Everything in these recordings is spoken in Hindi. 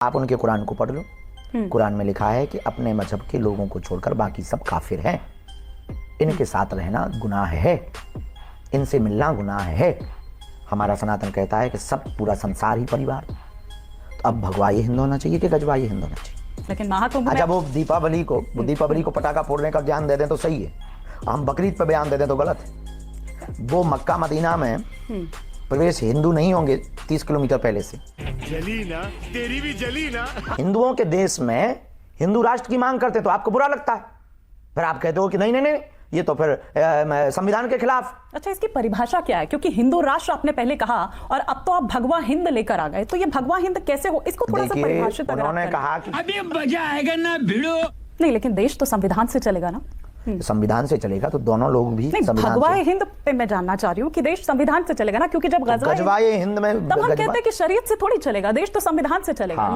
आप उनके कुरान को पढ़ लो। कुरान में लिखा है कि अपने मजहब के लोगों को छोड़कर बाकी सब काफिर हैं, इनके साथ रहना गुनाह है, इनसे मिलना गुनाह है। हमारा सनातन कहता है कि सब पूरा संसार ही परिवार। तो अब भगवाई हिंद होना चाहिए कि गजवाई हिंद होना चाहिए। लेकिन महाकुंभ में अच्छा, वो दीपावली को पटाखा फोड़ने का ज्ञान दे दें तो सही है, हम बकरीद पे बयान दे दें तो गलत है। वो मक्का मदीना में प्रवेश हिंदू नहीं होंगे 30 किलोमीटर पहले से। जली ना, तेरी भी जली ना। हिंदुओं के देश में हिंदू राष्ट्र की मांग करते तो आपको बुरा लगता है, फिर आप कहते हो कि नहीं नहीं नहीं ये तो फिर संविधान के खिलाफ। अच्छा, इसकी परिभाषा क्या है? क्योंकि हिंदू राष्ट्र आपने पहले कहा और अब तो आप भगवा हिंद लेकर आ गए, तो ये भगवा हिंद कैसे हो? इसको थोड़ा सा परिभाषित अगर उन्होंने कहा कि अभी मजा आएगा ना भिड़ो। नहीं, लेकिन देश तो संविधान से चलेगा ना। संविधान से चलेगा तो दोनों लोग भी संविधान भगवाए हिंद पे मैं जानना चाह रही हूँ कि देश संविधान से चलेगा ना, क्योंकि जब गजवाए हिंद में तब हम कहते हैं कि शरीयत से थोड़ी चलेगा, देश तो संविधान से चलेगा।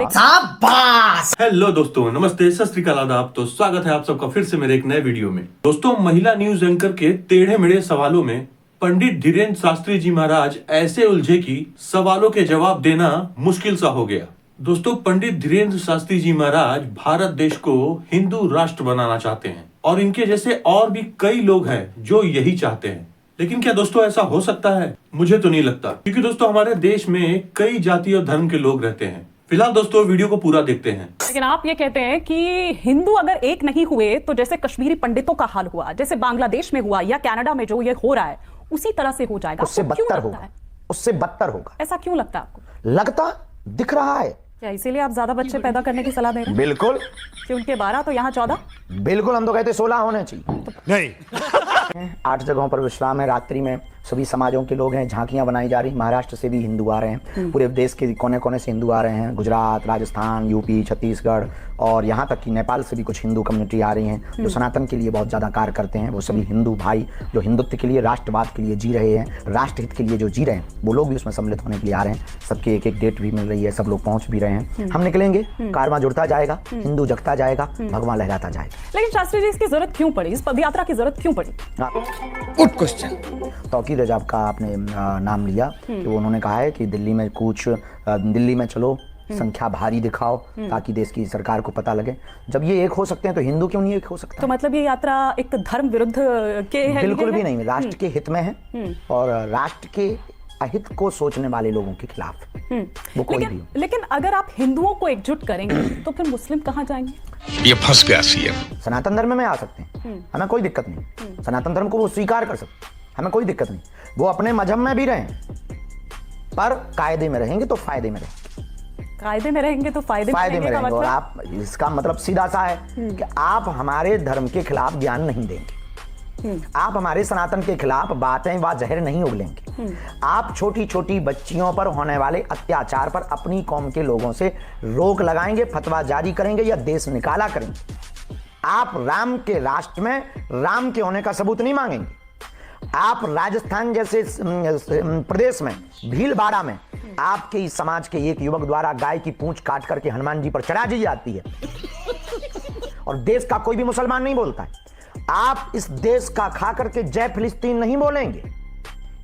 हेलो दोस्तों, नमस्ते, सत श्री अकाल, आदाब। तो स्वागत है आप सबका फिर से मेरे एक नए वीडियो में। दोस्तों, महिला न्यूज एंकर के टेढ़े मेढ़े सवालों में पंडित धीरेन्द्र शास्त्री जी महाराज ऐसे उलझे कि सवालों के जवाब देना मुश्किल सा हो गया। दोस्तों, पंडित धीरेन्द्र शास्त्री जी महाराज भारत देश को हिंदू राष्ट्र बनाना चाहते हैं और इनके जैसे और भी कई लोग हैं जो यही चाहते हैं। लेकिन क्या दोस्तों ऐसा हो सकता है? मुझे तो नहीं लगता, क्योंकि दोस्तों हमारे देश में कई जाति और धर्म के लोग रहते हैं। फिलहाल दोस्तों वीडियो को पूरा देखते हैं। लेकिन आप ये कहते हैं कि हिंदू अगर एक नहीं हुए तो जैसे कश्मीरी पंडितों का हाल हुआ, जैसे बांग्लादेश में हुआ या कनाडा में जो ये हो रहा है उसी तरह से हो जाएगा। उससे बदतर होगा, उससे बदतर होगा। ऐसा क्यों लगता है आपको? लगता दिख रहा है। क्या इसीलिए आप ज्यादा बच्चे पैदा करने की सलाह दे रहे हैं? बिल्कुल, कि उनके 12 तो यहाँ 14। बिल्कुल, हम तो कहते 16 होने चाहिए। नहीं 8 जगहों पर विश्राम है, रात्रि में सभी समाजों के लोग हैं, झांकियां बनाई जा रही। महाराष्ट्र से भी हिंदू आ रहे हैं, पूरे देश के कोने कोने से हिंदू आ रहे हैं। गुजरात, राजस्थान, यूपी, छत्तीसगढ़ और यहाँ तक कि नेपाल से भी कुछ हिंदू कम्युनिटी आ रही हैं जो सनातन के लिए बहुत ज़्यादा कार्य करते हैं। वो सभी हिंदू भाई जो हिंदुत्व के लिए, राष्ट्रवाद के लिए जी रहे हैं, राष्ट्रहित के लिए जो जी रहे हैं, वो लोग भी उसमें सम्मिलित होने के लिए आ रहे हैं। सबके एक एक डेट भी मिल रही है, सब लोग पहुँच भी रहे हैं। हम निकलेंगे, कारवां जुड़ता जाएगा, हिंदू जगता जाएगा, भगवान लहराता जाएगा। लेकिन शास्त्री जी, इसकी जरूरत क्यों पड़ी? इस पदयात्रा की जरूरत क्यों पड़ी? Good question. तौकीर रजाब का आपने नाम लिया कि उन्होंने कहा है कि दिल्ली में कूच, दिल्ली में चलो, संख्या भारी दिखाओ ताकि देश की सरकार को पता लगे। जब ये एक हो सकते हैं तो हिंदू क्यों नहीं एक हो सकता? तो मतलब ये यात्रा एक धर्म विरुद्ध के है? बिल्कुल भी नहीं, राष्ट्र के हित में है और राष्ट्र के अहित को सोचने वाले लोगों के खिलाफ वो कोई भी हो। लेकिन अगर आप हिंदुओं को एकजुट करेंगे तो फिर मुस्लिम कहाँ जाएंगे? ये फंस गया सीएम। सनातन धर्म में आ सकते हैं, हमें कोई दिक्कत नहीं। सनातन धर्म को वो स्वीकार कर सकते हैं, हमें कोई दिक्कत नहीं। वो अपने मजहब में भी रहें, पर कायदे में रहेंगे तो फायदे में रहेंगे। कायदे में रहेंगे तो फायदे में रहेंगे। और आप, इसका मतलब सीधा सा है कि आप हमारे धर्म के खिलाफ ज्ञान नहीं देंगे, आप हमारे सनातन के खिलाफ बातें व जहर नहीं उगलेंगे, आप छोटी छोटी बच्चियों पर होने वाले अत्याचार पर अपनी कौम के लोगों से रोक लगाएंगे, फतवा जारी करेंगे या देश निकाला करेंगे। आप राम के राष्ट्र में राम के होने का सबूत नहीं मांगेंगे। आप राजस्थान जैसे प्रदेश में भीलवाड़ा में आपके इस समाज के एक युवक द्वारा गाय की पूंछ काट करके हनुमान जी पर चढ़ा दी जाती है और देश का कोई भी मुसलमान नहीं बोलता है। आप इस देश का खा करके जय फिलिस्तीन नहीं बोलेंगे।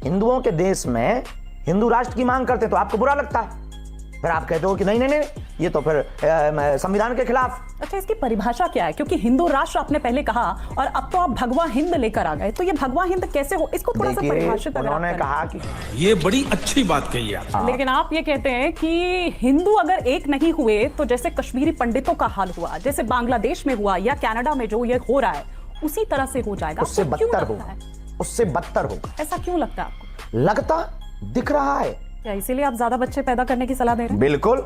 हिंदुओं के देश में हिंदू राष्ट्र की मांग करते तो आपको बुरा लगता है, फिर आप कहते हो कि नहीं नहीं नहीं ये तो फिर संविधान के खिलाफ। अच्छा, इसकी परिभाषा क्या है? क्योंकि हिंदू राष्ट्र आपने पहले कहा और अब तो आप भगवा हिंद लेकर आ गए, तो ये भगवा हिंद कैसे हो? इसको थोड़ा सा परिभाषित अगर उन्होंने कहा कि ये बड़ी अच्छी बात कही है। लेकिन आप ये कहते हैं कि हिंदू अगर एक नहीं हुए तो जैसे कश्मीरी पंडितों का हाल हुआ, जैसे बांग्लादेश में हुआ या कनाडा में जो ये हो रहा है उसी तरह से हो जाएगा। उससे बदतर होगा, उससे बदतर होगा। ऐसा क्यों लगता है आपको? लगता दिख रहा है। क्या इसीलिए आप ज्यादा बच्चे पैदा करने की सलाह दे रहे हैं? बिल्कुल,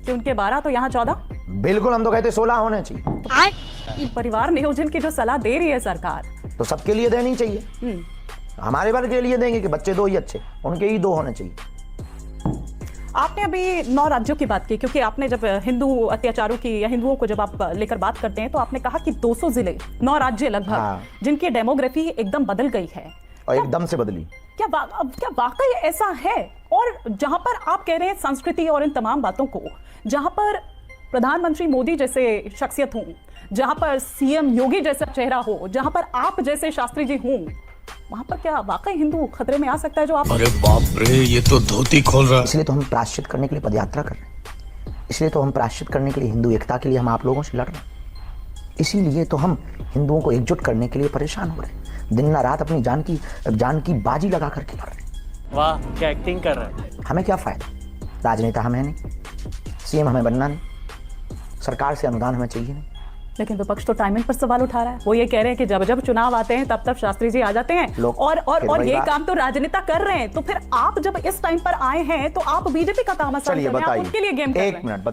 कि उनके 12 तो यहाँ 14। बिल्कुल, हम तो कहते 16 होने चाहिए। परिवार नियोजन की जो सलाह दे रही है सरकार, तो सबके लिए देनी चाहिए। हमारे वर्ग के लिए देंगे कि बच्चे 2 ही अच्छे, उनके ही 2 होने चाहिए। आपने अभी 9 राज्यों की बात की, क्योंकि आपने जब हिंदू अत्याचारों की या हिंदुओं को जब आप लेकर बात करते हैं तो आपने कहा कि 200 जिले, 9 राज्य लगभग, जिनकी डेमोग्राफी एकदम बदल गई है और एकदम से बदली। क्या वाकई ऐसा है? और जहां पर आप कह रहे हैं संस्कृति और इन तमाम बातों को, जहां पर प्रधानमंत्री मोदी जैसे शख्सियत हों, जहां पर सीएम योगी जैसा चेहरा हो, जहां पर आप जैसे शास्त्री जी हों, वहां पर क्या वाकई हिंदू खतरे में आ सकता है? जो आप, अरे बाप रे, ये तो धोती खोल रहा है। इसलिए तो हम प्रायश्चित करने के लिए पदयात्रा कर रहे हैं। इसलिए तो हम प्रायश्चित करने के लिए, हिंदू एकता के लिए हम आप लोगों से लड़ रहे हैं। इसीलिए तो हम हिंदुओं को एकजुट करने के लिए परेशान हो रहे हैं, दिन रात अपनी जान की बाजी लगा करके लड़ रहे हैं। वाह, क्या एक्टिंग कर रहे हैं। हमें क्या फायदा, राजनेता हम है नहीं, सीएम हमें बनना नहीं, सरकार से अनुदान हमें चाहिए नहीं। लेकिन विपक्ष तो टाइमिंग पर सवाल उठा रहा है। वो ये कह रहे हैं कि जब जब चुनाव आते हैं तब शास्त्री जी आ जाते हैं लोग और फिर वही ये बात। काम तो राजनेता कर रहे हैं। तो फिर आप जब इस टाइम पर आए हैं तो आप बीजेपी का तामझाम चलिए कर रहे हैं, आप उनके लिए गेम कर रहे एक हैं। मिनट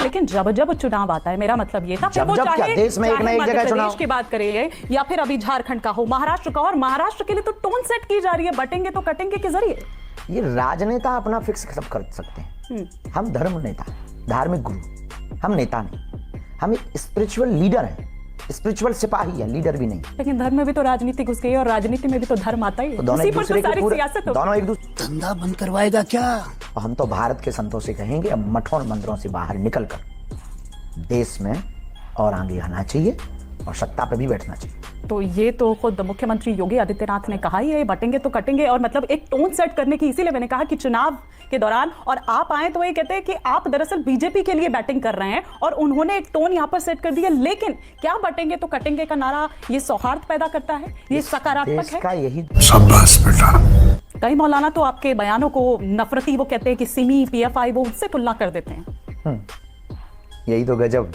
लेकिन जब जब चुनाव आता है, मेरा मतलब ये था, फिर वो जब क्या, चाहे देश में एक चाहे ना एक मध्य जगह प्रदेश चुनाव। की बात करिए या फिर अभी झारखंड का हो, महाराष्ट्र का, और महाराष्ट्र के लिए तो टोन सेट की जा रही है, बटेंगे तो कटेंगे के जरिए। ये राजनेता अपना फिक्स सब कर सकते हैं, हम धर्म नेता, धार्मिक गुरु, हम नेता नहीं, हम एक स्पिरिचुअल लीडर हैं, स्पिरिचुअल सिपाही है, लीडर भी नहीं। लेकिन धर्म में भी तो राजनीति घुस गई है और राजनीति में भी तो धर्म आता ही है। तो दोनों उसी एक पर दूसरे तो के सारी पूरे, सियासत होती है। दोनों एक दूसरे धंधा बंद करवाएगा क्या? हम तो भारत के संतों से कहेंगे अब मठों और मंदिरों से बाहर निकलकर देश में और आगे आना चाहिए और सत्ता पे भी बैठना चाहिए। तो ये तो खुद मुख्यमंत्री योगी आदित्यनाथ ने कहा ही है, बटेंगे तो कटेंगे, और मतलब एक टोन सेट करने की, इसीलिए मैंने कहा कि चुनाव के दौरान और आप आए तो ये कहते हैं कि आप दरअसल बीजेपी के लिए बैटिंग कर रहे हैं और उन्होंने एक टोन यहाँ पर सेट कर दिया। लेकिन क्या बटेंगे तो कटेंगे का नारा ये सौहार्द पैदा करता है, ये सकारात्मक देश है? का यही शाबाश बेटा। कई मौलाना तो आपके बयानों को नफरती, वो कहते हैं कि सिमी, पीएफआई, वो उससे तुलना कर देते हैं। यही तो गजब,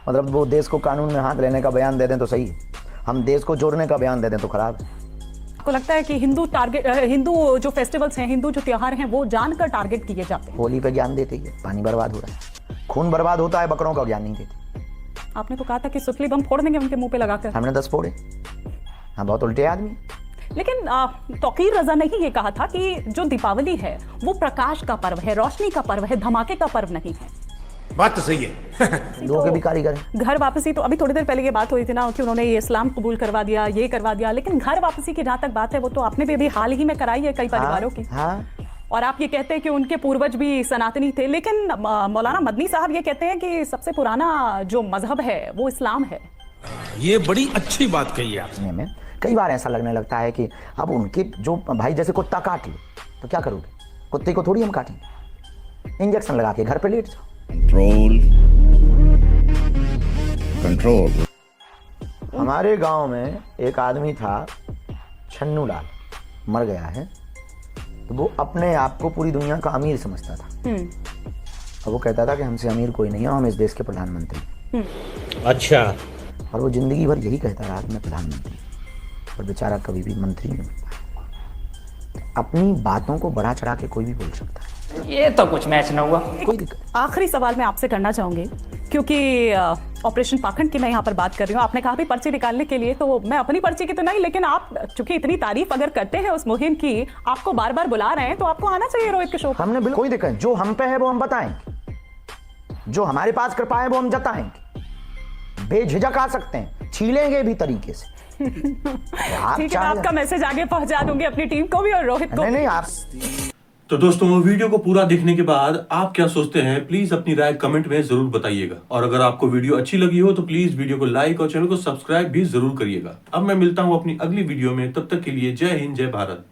मतलब वो देश को कानून में हाथ लेने का बयान दे दें तो सही है, हम देश को जोड़ने का बयान दे दें तो खराब है। आपको लगता है कि हिंदू जो फेस्टिवल्स हैं, हिंदू जो त्योहार हैं, वो जानकर टारगेट किए जाते हैं? होली पे ज्ञान देते ही है, पानी बर्बाद हो रहा है, खून बर्बाद होता है, बकरों का ज्ञान नहीं देते। आपने तो कहा था कि सुतली बम फोड़ देंगे उनके मुंह पे लगाकर। हमने 10 फोड़े, हम बहुत उल्टे आदमी। लेकिन तौकीर रजा ने ही ये कहा था कि जो दीपावली है वो प्रकाश का पर्व है, रोशनी का पर्व है, धमाके का पर्व नहीं है। बात तो सही है। लोगों के भी कारीगर हैं। घर वापसी तो अभी थोड़ी देर पहले ये बात हुई थी ना कि उन्होंने ये इस्लाम कबूल करवा दिया, ये करवा दिया, लेकिन घर वापसी की जहां तक बात है वो तो आपने भी अभी हाल ही में कराई है कई परिवारों की। हाँ, और आप ये कहते हैं कि उनके पूर्वज भी सनातनी थे, लेकिन मौलाना मदनी साहब ये कहते हैं कि सबसे पुराना जो मजहब है वो इस्लाम है। ये बड़ी अच्छी बात कही आप। सुनने में कई बार ऐसा लगने लगता है कि अब उनके जो भाई, जैसे कुत्ता काट लो तो क्या करोगे, कुत्ते को थोड़ी हम काटेंगे, इंजेक्शन लगा के घर पे लेट जाओ। कंट्रोल। हमारे गांव में एक आदमी था, छन्नू लाल, मर गया है, तो वो अपने आप को पूरी दुनिया का अमीर समझता था और वो कहता था कि हमसे अमीर कोई नहीं है, हम इस देश के प्रधानमंत्री। अच्छा। और वो जिंदगी भर यही कहता रहा कि मैं प्रधानमंत्री, और बेचारा कभी भी मंत्री नहीं बन पाया। अपनी बातों को बढ़ा चढ़ा के कोई भी बोल सकता है, ये तो कुछ मैच न हुआ। कोई दिक्कत। आखिरी सवाल मैं आपसे करना चाहूंगी, क्योंकि ऑपरेशन पाखंड की मैं यहाँ पर बात कर रही हूँ। आपने कहा भी पर्ची निकालने के लिए, तो मैं अपनी पर्ची की तो नहीं, लेकिन आप चूंकि इतनी तारीफ अगर करते हैं उस मुहिम की, आपको बार बार बुला रहे हैं, तो आपको आना चाहिए रोहित के शो पर। हमने बिल्कुल कोई दिक्कत नहीं, जो हम पे है वो हम बताएंगे, जो हमारे पास कृपा है वो हम जताएंगे, बेझिझक आ सकते हैं, छीलेंगे भी तरीके से। आप ठीक है, मैं आपका मैसेज आगे पहुंचा दूंगी अपनी टीम को भी और रोहित को। नहीं आप तो दोस्तों, वीडियो को पूरा देखने के बाद आप क्या सोचते हैं, प्लीज अपनी राय कमेंट में जरूर बताइएगा। और अगर आपको वीडियो अच्छी लगी हो तो प्लीज वीडियो को लाइक और चैनल को सब्सक्राइब भी जरूर करिएगा। अब मैं मिलता हूं अपनी अगली वीडियो में, तब तक के लिए जय हिंद, जय भारत।